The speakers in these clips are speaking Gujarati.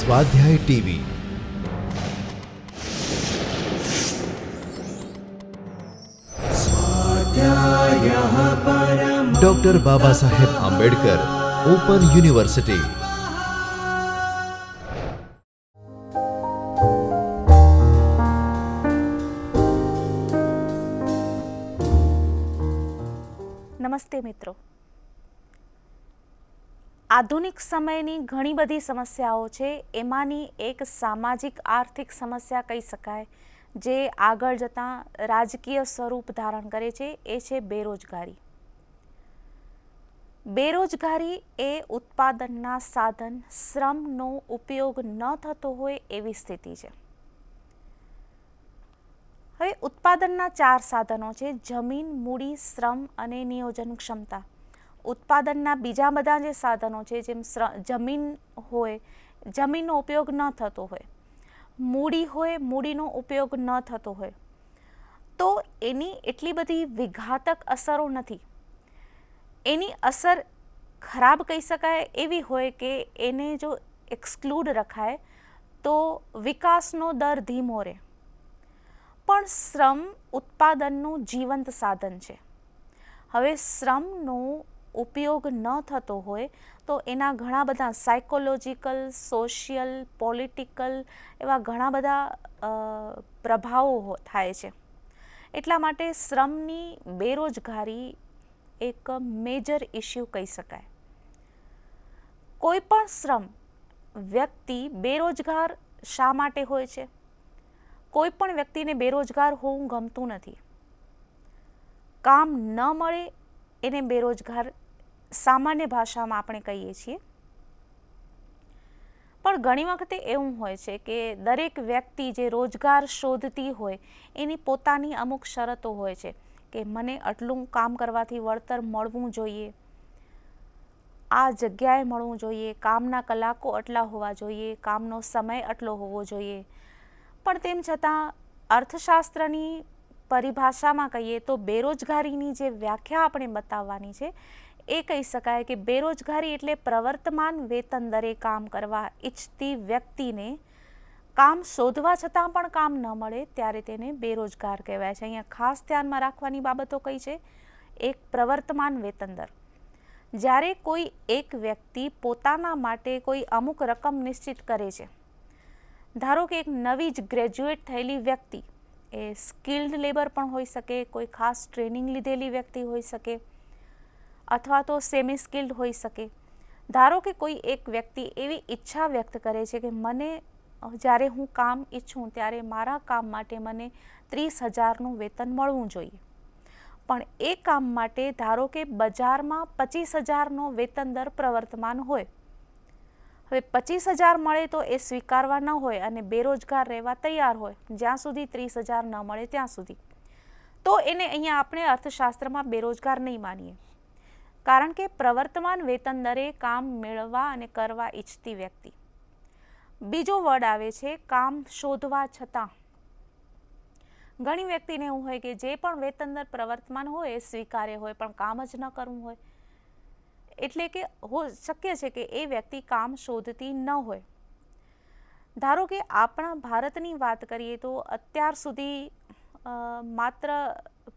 स्वाध्याय TV doctor Baba Saheb Ambedkar open university. નમસ્તે મિત્રો, આધુનિક સમયની ઘણી બધી સમસ્યાઓ છે, એમાંની એક સામાજિક આર્થિક સમસ્યા કહી શકાય, જે આગળ જતાં રાજકીય સ્વરૂપ ધારણ કરે છે, એ છે બેરોજગારી. બેરોજગારી એ ઉત્પાદનના સાધન શ્રમનો ઉપયોગ ન થતો હોય એવી સ્થિતિ છે. હવે ઉત્પાદનના 4 સાધનો છે: જમીન, મૂડી, શ્રમ અને નિયોજન ક્ષમતા. ઉત્પાદનના બીજા બધા જે સાધનો છે, જેમ જમીન હોય, જમીનનો ઉપયોગ ન થતો હોય, મૂડી હોય, મૂડીનો ઉપયોગ ન થતો હોય, તો એની એટલી બધી વિઘાતક અસરો નથી. એની અસર ખરાબ કહી શકાય એવી હોય કે એને જો એક્સક્લુડ રખાય તો વિકાસનો દર ધીમો રહે. પણ શ્રમ ઉત્પાદનનું જીવંત સાધન છે. હવે શ્રમનો ઉપયોગ ન થતો હોય તો એના ઘણા બધા સાયકોલોજીકલ, સોશિયલ, પોલિટિકલ એવા ઘણા બધા પ્રભાવો થાય છે. એટલા માટે શ્રમની બેરોજગારી એક મેજર ઇસ્યુ કહી શકાય. કોઈ પણ શ્રમ વ્યક્તિ બેરોજગાર શા માટે હોય છે? કોઈ પણ વ્યક્તિને બેરોજગાર હોવું ગમતું નથી. કામ ન મળે એને બેરોજગાર સામાન્ય ભાષામાં આપણે કહીએ છીએ. પણ ઘણી વખતે એવું હોય છે કે દરેક વ્યક્તિ જે રોજગાર શોધતી હોય એની પોતાની અમુક શરતો હોય છે કે મને આટલું કામ કરવાથી વળતર મળવું જોઈએ, આ જગ્યાએ મળવું જોઈએ, કામના કલાકો આટલા હોવા જોઈએ, કામનો સમય આટલો હોવો જોઈએ. પણ તેમ છતાં અર્થશાસ્ત્રની પરિભાષામાં કહીએ તો બેરોજગારીની જે વ્યાખ્યા આપણે બતાવવાની છે એ કહી શકાય કે બેરોજગારી એટલે પ્રવર્તમાન વેતન દરે કામ કરવા ઈચ્છતી વ્યક્તિને કામ શોધવા છતાં પણ કામ ન મળે ત્યારે તેને બેરોજગાર કહેવાય છે. અહીંયા ખાસ ધ્યાનમાં રાખવાની બાબતો કઈ છે? એક, પ્રવર્તમાન વેતન દર. જ્યારે કોઈ એક વ્યક્તિ પોતાના માટે કોઈ અમુક રકમ નિશ્ચિત કરે છે, ધારો કે એક નવી જ ગ્રેજ્યુએટ થયેલી વ્યક્તિ, એ સ્કિલ્ડ લેબર પણ હોઈ શકે, કોઈ ખાસ ટ્રેનિંગ લીધેલી વ્યક્તિ હોઈ શકે, અથવા તો સેમી સ્કિલ્ડ હોઈ શકે. ધારો કે કોઈ એક વ્યક્તિ એવી ઈચ્છા વ્યક્ત કરે છે કે મને જ્યારે હું કામ ઈચ્છું ત્યારે મારા કામ માટે મને 30,000નું વેતન મળવું જોઈએ. પણ એ કામ માટે ધારો કે બજારમાં 25,000નો વેતન દર પ્રવર્તમાન હોય. હવે 25,000 મળે તો એ સ્વીકારવા ન હોય અને બેરોજગાર રહેવા તૈયાર હોય જ્યાં સુધી 30,000 ન મળે ત્યાં સુધી, તો એને અહીંયા આપણે અર્થશાસ્ત્રમાં બેરોજગાર નહીં માનીએ. કારણ કે પ્રવર્તમાન વેતન દરે કામ મેળવવા અને કરવા ઈચ્છતી વ્યક્તિ. બીજો વર્ડ આવે છે કામ શોધવા છતાં. ઘણી વ્યક્તિને એવું હોય કે જે પણ વેતન દર પ્રવર્તમાન હોય એ સ્વીકાર્ય હોય પણ કામ જ ન કરવું હોય. એટલે કે શક્ય છે કે એ વ્યક્તિ કામ શોધતી ન હોય. ધારો કે આપણા ભારતની વાત કરીએ તો અત્યાર સુધી માત્ર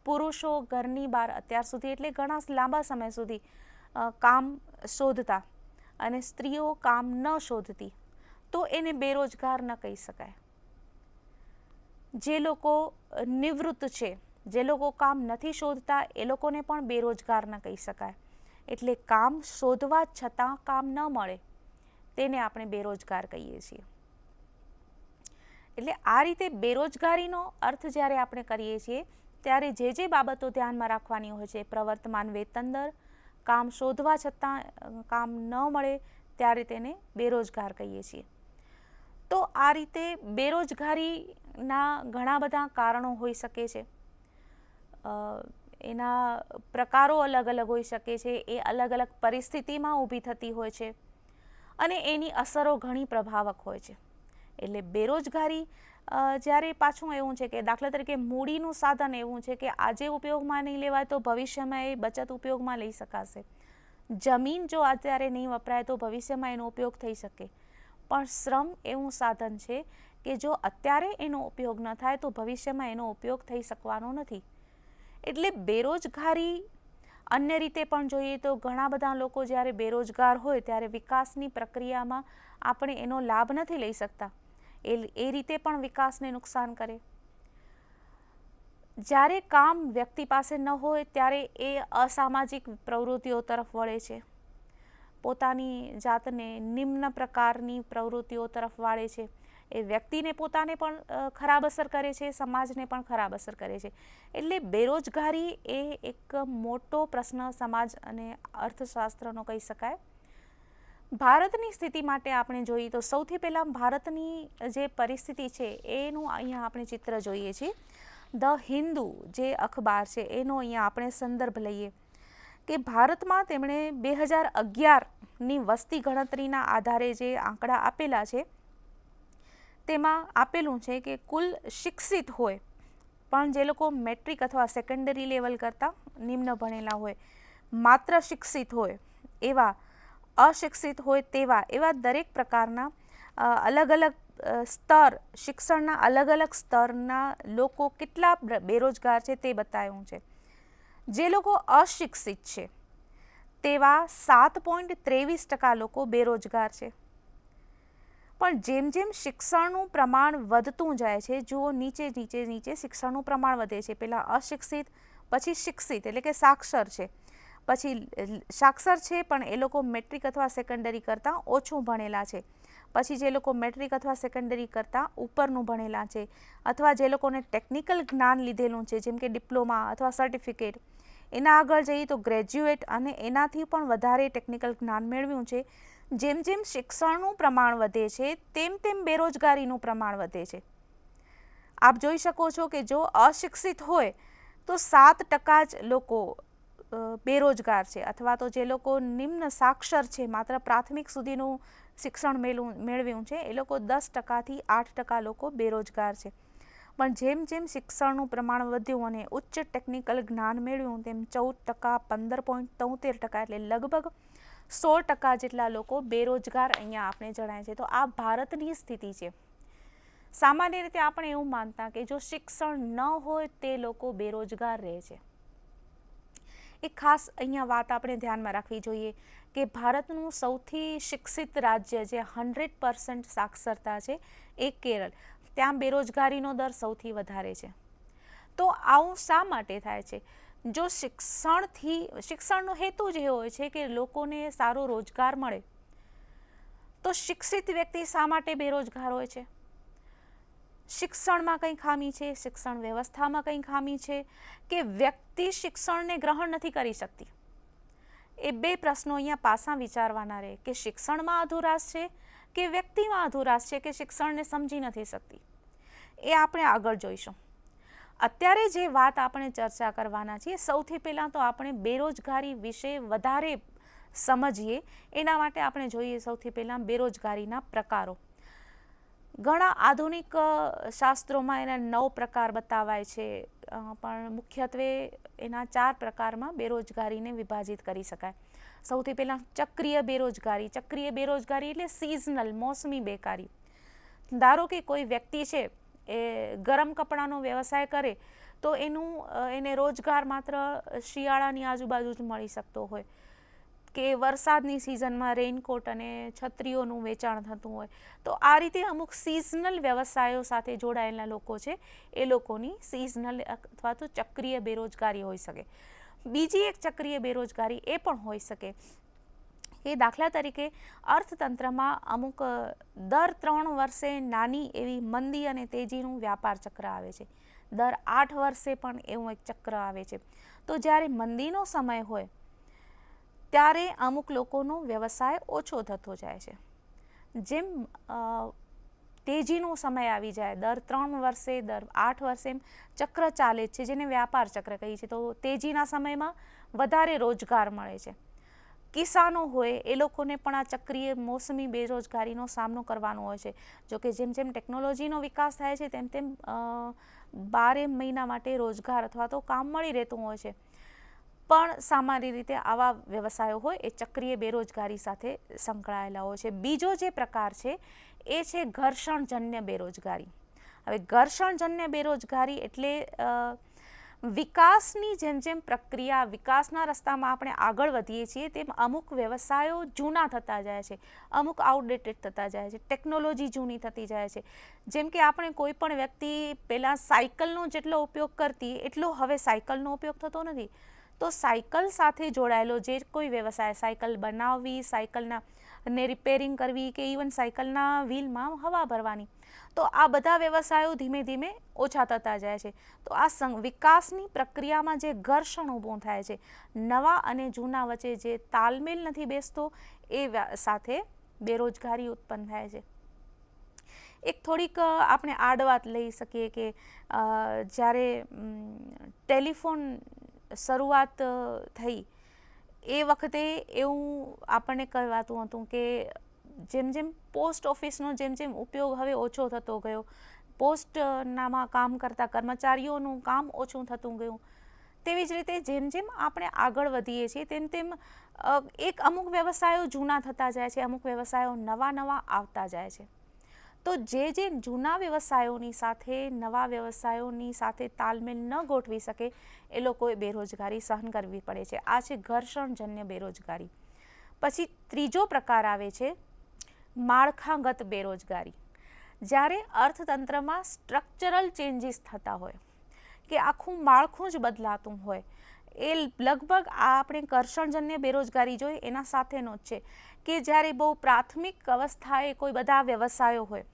પુરુષો ઘરની બહાર, અત્યાર સુધી એટલે ઘણા લાંબા સમય સુધી કામ શોધતા અને સ્ત્રીઓ કામ ન શોધતી, તો એને બેરોજગાર ન કહી શકાય. જે લોકો નિવૃત્ત છે, જે લોકો કામ નથી શોધતા, એ લોકોને પણ બેરોજગાર ન કહી શકાય. એટલે કામ શોધવા છતાં કામ ન મળે તેને આપણે બેરોજગાર કહીએ છીએ. એટલે આ રીતે બેરોજગારીનો અર્થ જ્યારે આપણે કરીએ છીએ ત્યારે જે બાબતો ધ્યાનમાં રાખવાની હોય છે, પ્રવર્તમાન વેતન દર, કામ શોધવા છતાં કામ ન મળે ત્યારે તેને બેરોજગાર કહીએ છીએ. તો આ રીતે બેરોજગારીના ઘણા બધા કારણો હોઈ શકે છે. એના પ્રકારો અલગ અલગ હોઈ શકે છે, એ અલગ અલગ પરિસ્થિતિમાં ઊભી થતી હોય છે અને એની અસરો ઘણી પ્રભાવક હોય છે. એટલે બેરોજગારી જ્યારે પાછું એવું છે કે દાખલા તરીકે મૂડીનું સાધન એવું છે કે આજે ઉપયોગમાં નહીં લેવાય તો ભવિષ્યમાં એ બચત ઉપયોગમાં લઈ શકાશે. જમીન જો અત્યારે નહીં વપરાય તો ભવિષ્યમાં એનો ઉપયોગ થઈ શકે. પણ શ્રમ એવું સાધન છે કે જો અત્યારે એનો ઉપયોગ ન થાય તો ભવિષ્યમાં એનો ઉપયોગ થઈ શકવાનો નથી. એટલે બેરોજગારી અન્ય રીતે પણ જોઈએ તો ઘણા બધા લોકો જ્યારે બેરોજગાર હોય ત્યારે વિકાસની પ્રક્રિયામાં આપણે એનો લાભ નથી લઈ શકતા. એ રીતે પણ વિકાસને નુકસાન કરે. જ્યારે કામ વ્યક્તિ પાસે ન હોય ત્યારે એ અસામાજિક પ્રવૃત્તિઓ તરફ વળે છે, પોતાની જાતને નિમ્ન પ્રકારની પ્રવૃત્તિઓ તરફ વાળે છે. એ વ્યક્તિને પોતાને પણ ખરાબ અસર કરે છે, સમાજને પણ ખરાબ અસર કરે છે. એટલે બેરોજગારી એ એક મોટો પ્રશ્ન સમાજ અને અર્થશાસ્ત્રનો કહી શકાય. ભારતની સ્થિતિ માટે આપણે જોઈએ તો સૌથી પહેલાં ભારતની જે પરિસ્થિતિ છે એનું અહીંયા આપણે ચિત્ર જોઈએ છીએ. ધ હિન્દુ જે અખબાર છે એનો અહીંયા આપણે સંદર્ભ લઈએ કે ભારતમાં તેમણે 2011ની વસ્તી ગણતરીના આધારે જે આંકડા આપેલા છે તેમાં આપેલું છે કે કુલ શિક્ષિત હોય પણ જે લોકો મેટ્રિક અથવા સેકન્ડરી લેવલ કરતાં નિમ્ન ભણેલા હોય, માત્ર શિક્ષિત હોય એવા, અશિક્ષિત હોય તેવા, એવા દરેક પ્રકારના અલગ અલગ સ્તર, શિક્ષણના અલગ અલગ સ્તરના લોકો કેટલા બેરોજગાર છે તે બતાવ્યું છે. જે લોકો અશિક્ષિત છે તેવા 7.23% લોકો બેરોજગાર છે. પણ જેમ જેમ શિક્ષણનું પ્રમાણ વધતું જાય છે, જુઓ નીચે શિક્ષણનું પ્રમાણ વધે છે. પહેલાં અશિક્ષિત, પછી શિક્ષિત એટલે કે સાક્ષર છે, પછી સાક્ષર છે પણ એ લોકો મેટ્રિક અથવા સેકન્ડરી કરતાં ઓછું ભણેલા છે, પછી જે લોકો મેટ્રિક અથવા સેકન્ડરી કરતાં ઉપરનું ભણેલા છે, અથવા જે લોકોને ટેકનિકલ જ્ઞાન લીધેલું છે જેમ કે ડિપ્લોમા અથવા સર્ટિફિકેટ, એના આગળ જઈએ તો ગ્રેજ્યુએટ અને એનાથી પણ વધારે ટેકનિકલ જ્ઞાન મેળવ્યું છે. જેમ જેમ શિક્ષણનું પ્રમાણ વધે છે તેમ તેમ બેરોજગારીનું પ્રમાણ વધે છે. આપ જોઈ શકો છો કે જો અશિક્ષિત હોય તો 7% જ લોકો બેરોજગાર છે, અથવા તો જે લોકો નિમ્ન સાક્ષર છે, માત્ર પ્રાથમિક સુધીનું શિક્ષણ મેળવ્યું છે, એ લોકો 10%થી 8% લોકો બેરોજગાર છે. પણ જેમ જેમ શિક્ષણનું પ્રમાણ વધ્યું અને ઉચ્ચ ટેકનિકલ જ્ઞાન મેળવ્યું તેમ 14%, 15.73% એટલે લગભગ 16% જેટલા લોકો બેરોજગાર અહીંયા આપણે જણાય છે. તો આ ભારતની સ્થિતિ છે. સામાન્ય રીતે આપણે એવું માનતા કે જો શિક્ષણ ન હોય તે લોકો બેરોજગાર રહે છે. એક ખાસ અહીંયા વાત આપણે ધ્યાનમાં રાખવી જોઈએ કે ભારતનું સૌથી શિક્ષિત રાજ્ય જે 100% સાક્ષરતા છે એ કેરળ. ત્યાં બેરોજગારીનો દર સૌથી વધારે છે. તો આવું શા માટે થાય છે? જો શિક્ષણનો હેતુ જ એ હોય છે કે લોકોને સારો રોજગાર મળે, તો શિક્ષિત વ્યક્તિ શા માટે બેરોજગાર હોય છે? શિક્ષણમાં કંઈ ખામી છે, શિક્ષણ વ્યવસ્થામાં કંઈ ખામી છે, કે વ્યક્તિ શિક્ષણને ગ્રહણ નથી કરી શકતી? એ બે પ્રશ્નો અહીંયા પાછા વિચારવાના રહે કે શિક્ષણમાં અધુરાશ છે કે વ્યક્તિમાં અધુરાશ છે કે શિક્ષણને સમજી નથી શકતી. એ આપણે આગળ જોઈશું. અત્યારે જે વાત આપણે ચર્ચા કરવાના છીએ, સૌથી પહેલાં તો આપણે બેરોજગારી વિશે વધારે સમજીએ એના માટે આપણે જોઈએ સૌથી પહેલાં બેરોજગારીના પ્રકારો. ઘણા આધુનિક શાસ્ત્રોમાં એના 9 પ્રકાર બતાવાય છે, પણ મુખ્યત્વે એના 4 પ્રકારમાં બેરોજગારીને વિભાજિત કરી શકાય. સૌથી પહેલાં ચક્રીય બેરોજગારી. ચક્રીય બેરોજગારી એટલે સિઝનલ, મોસમી બેકારી. ધારો કે કોઈ વ્યક્તિ છે એ ગરમ કપડાનો વ્યવસાય કરે તો એને રોજગાર માત્ર શિયાળાની આજુબાજુ જ મળી શકતો હોય, કે વરસાદની સિઝનમાં રેઇનકોટ અને છત્રીઓનું વેચાણ થતું હોય. તો આ રીતે અમુક સિઝનલ વ્યવસાયો સાથે જોડાયેલા લોકો છે એ લોકોની સિઝનલ અથવા તો ચક્રીય બેરોજગારી હોઈ શકે. બીજી એક ચક્રીય બેરોજગારી એ પણ હોઈ શકે કે દાખલા તરીકે અર્થતંત્રમાં અમુક દર 3 વર્ષે નાની એવી મંદી અને તેજીનું વ્યાપાર ચક્ર આવે છે. દર 8 વર્ષે પણ એવું એક ચક્ર આવે છે. તો જ્યારે મંદીનો સમય હોય ત્યારે અમુક લોકોનો વ્યવસાય ઓછો થતો જાય છે. જેમ તેજીનો સમય આવી જાય, દર 3 વર્ષે, દર 8 વર્ષે એમ ચક્ર ચાલે છે, જેને વ્યાપાર ચક્ર કહીએ છીએ. તો તેજીના સમયમાં વધારે રોજગાર મળે છે. કિસાનો હોય એ લોકોને પણ આ ચક્રીય મોસમી બેરોજગારીનો સામનો કરવાનો હોય છે. જોકે જેમ જેમ ટેકનોલોજીનો વિકાસ થાય છે તેમ તેમ 12 મહિના માટે રોજગાર અથવા તો કામ મળી રહેતું હોય છે. પણ સામાન્ય રીતે આવા વ્યવસાયો હોય એ ચક્રીય બેરોજગારી સાથે સંકળાયેલા હોય છે. બીજો જે પ્રકાર છે એ છે ઘર્ષણજન્ય બેરોજગારી. હવે ઘર્ષણજન્ય બેરોજગારી એટલે વિકાસની જેમ જેમ પ્રક્રિયા, વિકાસના રસ્તામાં આપણે આગળ વધીએ છીએ તેમ અમુક વ્યવસાયો જૂના થતા જાય છે, અમુક આઉટડેટેડ થતા જાય છે, ટેકનોલોજી જૂની થતી જાય છે. જેમ કે આપણે કોઈ પણ વ્યક્તિ પહેલાં સાયકલનો જેટલો ઉપયોગ કરતી એટલો હવે સાયકલનો ઉપયોગ થતો નથી. તો સાયકલ સાથે જોડાયેલો જે કોઈ વ્યવસાય, સાયકલ બનાવવી, સાયકલના ને રિપેરિંગ કરવી કે ઇવન સાયકલના વ્હીલમાં હવા ભરવાની, તો આ બધા વ્યવસાયો ધીમે ધીમે ઓછા થતા જાય છે. તો આ વિકાસની પ્રક્રિયામાં જે ઘર્ષણ ઊભું થાય છે, નવા અને જૂના વચ્ચે જે તાલમેલ નથી બેસતો, એ સાથે બેરોજગારી ઉત્પન્ન થાય છે. એક થોડીક આપણે આડ વાત લઈ શકીએ કે જ્યારે ટેલિફોન શરૂઆત થઈ એ વખતે એવું આપણને કહેવાતું હતું કે જેમ જેમ પોસ્ટ ઓફિસનો જેમ જેમ ઉપયોગ હવે ઓછો થતો ગયો, પોસ્ટનામાં કામ કરતા કર્મચારીઓનું કામ ઓછું થતું ગયું, તેવી જ રીતે જેમ જેમ આપણે આગળ વધીએ છીએ તેમ તેમ એક અમુક વ્યવસાયો જૂના થતા જાય છે, અમુક વ્યવસાયો નવા નવા આવતા જાય છે. તો જે જૂના વ્યવસાયોની સાથે નવા વ્યવસાયોની સાથે તાલમેલ ન ગોઠવી શકે એ લોકોએ બેરોજગારી સહન કરવી પડે છે. આ છે ઘર્ષણજન્ય બેરોજગારી. પછી ત્રીજો પ્રકાર આવે છે માળખાગત બેરોજગારી. જ્યારે અર્થતંત્રમાં સ્ટ્રક્ચરલ ચેન્જીસ થતા હોય કે આખું માળખું જ બદલાતું હોય, એ લગભગ આ આપણે ઘર્ષણજન્ય બેરોજગારી જોઈએ એના સાથેનો જ છે. કે જ્યારે બહુ પ્રાથમિક અવસ્થાએ કોઈ બધા વ્યવસાયો હોય,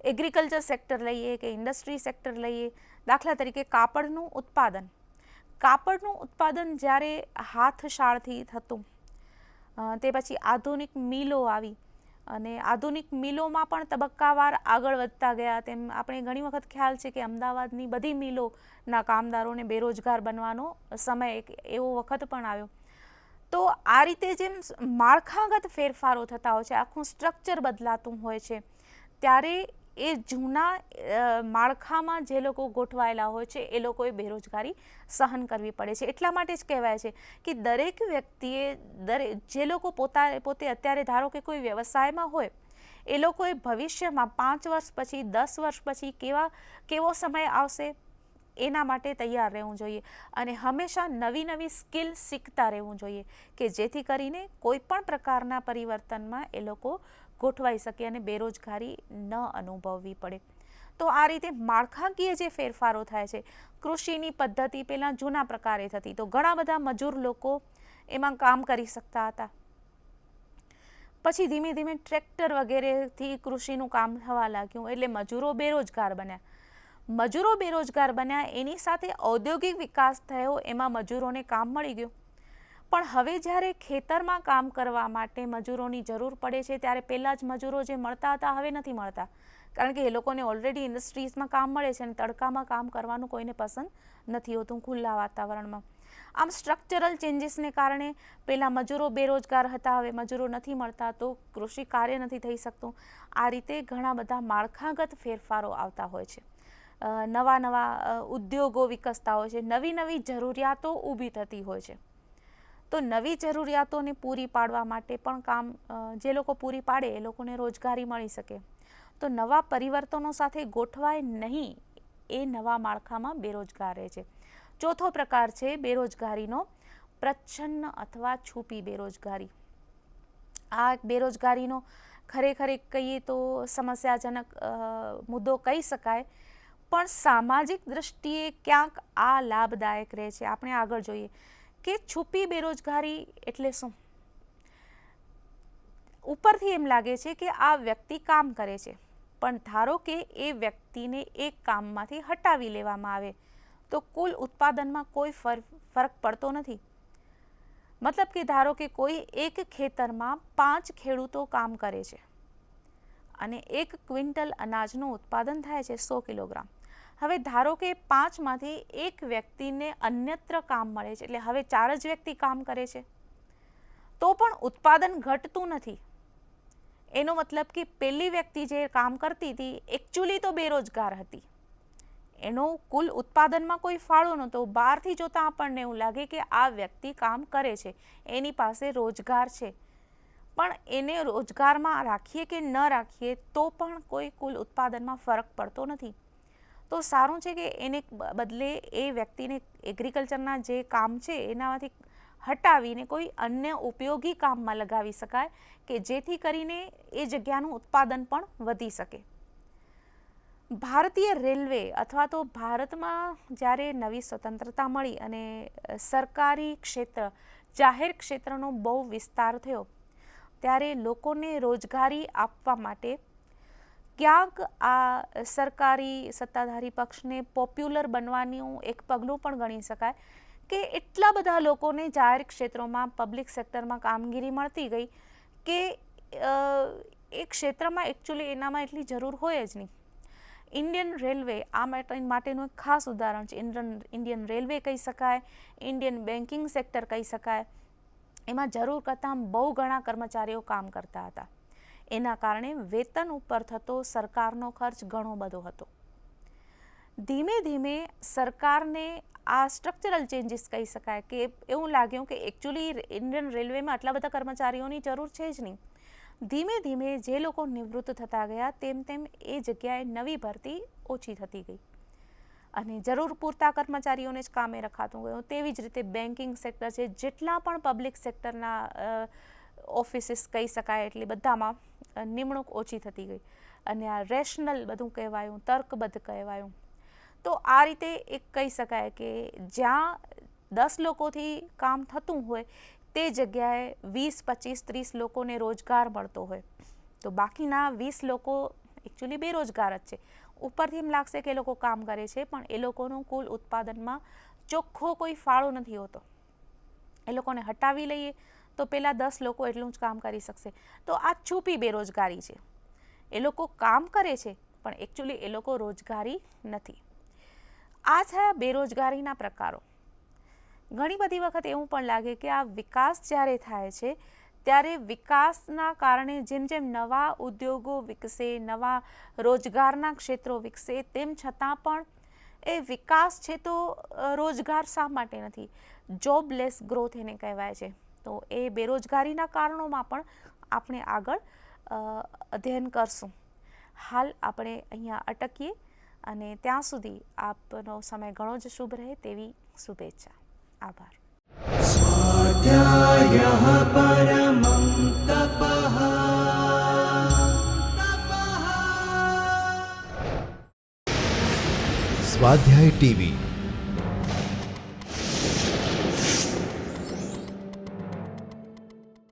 એગ્રીકલ્ચર સેક્ટર લઈએ કે ઇન્ડસ્ટ્રી સેક્ટર લઈએ, દાખલા તરીકે કાપડનું ઉત્પાદન જ્યારે હાથશાળથી થતું, તે પછી આધુનિક મિલો આવી અને આધુનિક મિલોમાં પણ તબક્કાવાર આગળ વધતા ગયા. તેમ આપણે ઘણી વખત ખ્યાલ છે કે અમદાવાદની બધી મિલોના કામદારોને બેરોજગાર બનવાનો સમય એવો વખત પણ આવ્યો. તો આ રીતે જેમ માળખાગત ફેરફારો થતા હોય છે, આખું સ્ટ્રક્ચર બદલાતું હોય છે, ત્યારે એ જૂના માળખામાં જે લોકો ગોઠવાયેલા હોય છે એ લોકોએ બેરોજગારી સહન કરવી પડે છે. એટલા માટે જ કહેવાય છે કે દરેક વ્યક્તિએ જે લોકો પોતે અત્યારે ધારો કે કોઈ વ્યવસાયમાં હોય, એ લોકોએ ભવિષ્યમાં 5 વર્ષ પછી, 10 વર્ષ પછી કેવો સમય આવશે એના માટે તૈયાર રહેવું જોઈએ અને હંમેશા નવી નવી સ્કિલ શીખતા રહેવું જોઈએ કે જેથી કરીને કોઈ પણ પ્રકારના પરિવર્તનમાં એ લોકો ગોઠવાઈ શકે અને બેરોજગારી ન અનુભવવી પડે. તો આ રીતે માળખાકીય જે ફેરફારો થાય છે, કૃષિની પદ્ધતિ પહેલાં જૂના પ્રકારે થતી, તો ઘણા બધા મજૂર લોકો એમાં કામ કરી શકતા હતા. પછી ધીમે ધીમે ટ્રેક્ટર વગેરેથી કૃષિનું કામ થવા લાગ્યું એટલે મજૂરો બેરોજગાર બન્યા. એની સાથે ઔદ્યોગિક વિકાસ થયો, એમાં મજૂરોને કામ મળી ગયું. પણ હવે જ્યારે ખેતરમાં કામ કરવા માટે મજૂરોની જરૂર પડે છે ત્યારે પહેલાં જ મજૂરો જે મળતા હતા હવે નથી મળતા, કારણ કે એ લોકોને ઓલરેડી ઇન્ડસ્ટ્રીઝમાં કામ મળે છે અને તડકામાં કામ કરવાનું કોઈને પસંદ નથી હોતું ખુલ્લા વાતાવરણમાં. આમ સ્ટ્રક્ચરલ ચેન્જીસને કારણે પહેલાં મજૂરો બેરોજગાર હતા, હવે મજૂરો નથી મળતા, તો કૃષિ કાર્ય નથી થઈ શકતું. આ રીતે ઘણા બધા માળખાગત ફેરફારો આવતા હોય છે, નવા નવા ઉદ્યોગો વિકસતા હોય છે, નવી નવી જરૂરિયાતો ઊભી થતી હોય છે. તો નવી જરૂરિયાતોને પૂરી પાડવા માટે પણ કામ જે લોકો પૂરી પાડે એ લોકોને રોજગારી મળી શકે. તો નવા પરિવર્તનો સાથે ગોઠવાય નહીં એ નવા માળખામાં બેરોજગાર રહે છે. ચોથો પ્રકાર છે બેરોજગારીનો પ્રચ્છન્ન અથવા છુપી બેરોજગારી. આ બેરોજગારીનો ખરેખર કહીએ તો સમસ્યાજનક મુદ્દો કહી શકાય, પણ સામાજિક દૃષ્ટિએ ક્યાંક આ લાભદાયક રહે છે. આપણે આગળ જોઈએ કે છુપી બેરોજગારી એટલે શું. ઉપરથી એમ લાગે છે કે આ વ્યક્તિ કામ કરે છે, પણ ધારો કે એ વ્યક્તિને એક કામમાંથી હટાવી લેવામાં આવે તો કુલ ઉત્પાદનમાં કોઈ ફરક પડતો નથી. મતલબ કે ધારો કે કોઈ એક ખેતરમાં 5 ખેડૂતો કામ કરે છે અને 1 ક્વિન્ટલ અનાજનું ઉત્પાદન થાય છે 100 કિલોગ્રામ. હવે ધારો કે 5માંથી એક વ્યક્તિને અન્યત્ર કામ મળે છે, એટલે હવે 4 જ વ્યક્તિ કામ કરે છે, તો પણ ઉત્પાદન ઘટતું નથી. એનો મતલબ કે પહેલી વ્યક્તિ જે કામ કરતી હતી એકચ્યુઅલી તો બેરોજગાર હતી, એનો કુલ ઉત્પાદનમાં કોઈ ફાળો નહોતો. બહારથી જોતાં આપણને એવું લાગે કે આ વ્યક્તિ કામ કરે છે, એની પાસે રોજગાર છે, પણ એને રોજગારમાં રાખીએ કે ન રાખીએ તો પણ કોઈ કુલ ઉત્પાદનમાં ફરક પડતો નથી. તો સારું છે કે એને બદલે એ વ્યક્તિને એગ્રીકલ્ચરના જે કામ છે એનામાંથી હટાવીને કોઈ અન્ય ઉપયોગી કામમાં લગાવી શકાય કે જેથી કરીને એ જગ્યાનું ઉત્પાદન પણ વધી શકે. ભારતીય રેલવે અથવા તો ભારતમાં જ્યારે નવી સ્વતંત્રતા મળી અને સરકારી ક્ષેત્ર, જાહેર ક્ષેત્રનો બહુ વિસ્તાર થયો, ત્યારે લોકોને રોજગારી આપવા માટે ક્યાંક આ સરકારી સત્તાધારી પક્ષને પોપ્યુલર બનવાનું એક પગલું પણ ગણી શકાય કે એટલા બધા લોકોને જાહેર ક્ષેત્રોમાં, પબ્લિક સેક્ટરમાં કામગીરી મળતી ગઈ કે એ ક્ષેત્રમાં એકચ્યુઅલી એનામાં એટલી જરૂર હોય જ નહીં. ઇન્ડિયન રેલવે આ માટેનું એક ખાસ ઉદાહરણ છે. ઇન્ડિયન રેલવે કહી શકાય, ઇન્ડિયન બેન્કિંગ સેક્ટર કહી શકાય. એમાં જરૂર કરતાં બહુ ઘણા કર્મચારીઓ કામ કરતા હતા. એના કારણે વેતન ઉપર થતો સરકારનો ખર્ચ ઘણો બધો હતો. ધીમે ધીમે સરકારને આ સ્ટ્રક્ચરલ ચેન્જીસ કહી શકાય કે એવું લાગ્યું કે એકચ્યુઅલી ઇન્ડિયન રેલવેમાં આટલા બધા કર્મચારીઓની જરૂર છે જ નહીં. ધીમે ધીમે જે લોકો નિવૃત્ત થતા ગયા તેમ તેમ એ જગ્યાએ નવી ભરતી ઓછી થતી ગઈ અને જરૂર પૂરતા કર્મચારીઓને જ કામે રખાતું ગયું. તેવી જ રીતે બેન્કિંગ સેક્ટર છે, જેટલા પણ પબ્લિક સેક્ટરના ઓફિસીસ કહી શકાય એટલે બધામાં નિમણૂક ઓછી થતી ગઈ અને આ રેશનલ બધું કહેવાયું, તર્કબદ્ધ કહેવાયું. તો આ રીતે એક કહી શકાય કે જ્યાં 10 લોકોથી કામ થતું હોય તે જગ્યાએ 20, 25, 30 લોકોને રોજગાર મળતો હોય તો બાકીના 20 લોકો એકચ્યુઅલી બેરોજગાર જ છે. ઉપરથી એમ લાગશે કે એ લોકો કામ કરે છે, પણ એ લોકોનું કુલ ઉત્પાદનમાં ચોખ્ખો કોઈ ફાળો નથી હોતો. એ લોકોને હટાવી લઈએ તો પેલા 10 લોકો એટલું જ કામ કરી શકશે. તો આ છુપી બેરોજગારી છે. એ લોકો કામ કરે છે પણ એકચ્યુઅલી એ લોકો રોજગારી નથી. આ છે બેરોજગારીના પ્રકારો. ઘણી બધી વખત એવું પણ લાગે કે આ વિકાસ જ્યારે થાય છે ત્યારે વિકાસના કારણે જેમ જેમ નવા ઉદ્યોગો વિકસે, નવા રોજગારના ક્ષેત્રો વિકસે, તેમ છતાં પણ એ વિકાસ છે તો રોજગાર શા માટે નથી? જોબલેસ ગ્રોથ એને કહેવાય છે. તો એ બેરોજગારીના કારણોમાં પણ આપણે આગળ અધ્યયન કરશું. હાલ આપણે અહીંયા અટકીએ અને ત્યાં સુધી આપનો સમય ઘણો જ શુભ રહે તેવી શુભેચ્છા. આભાર. स्वाध्यायः परमं तपः સ્વાધ્યાય ટીવી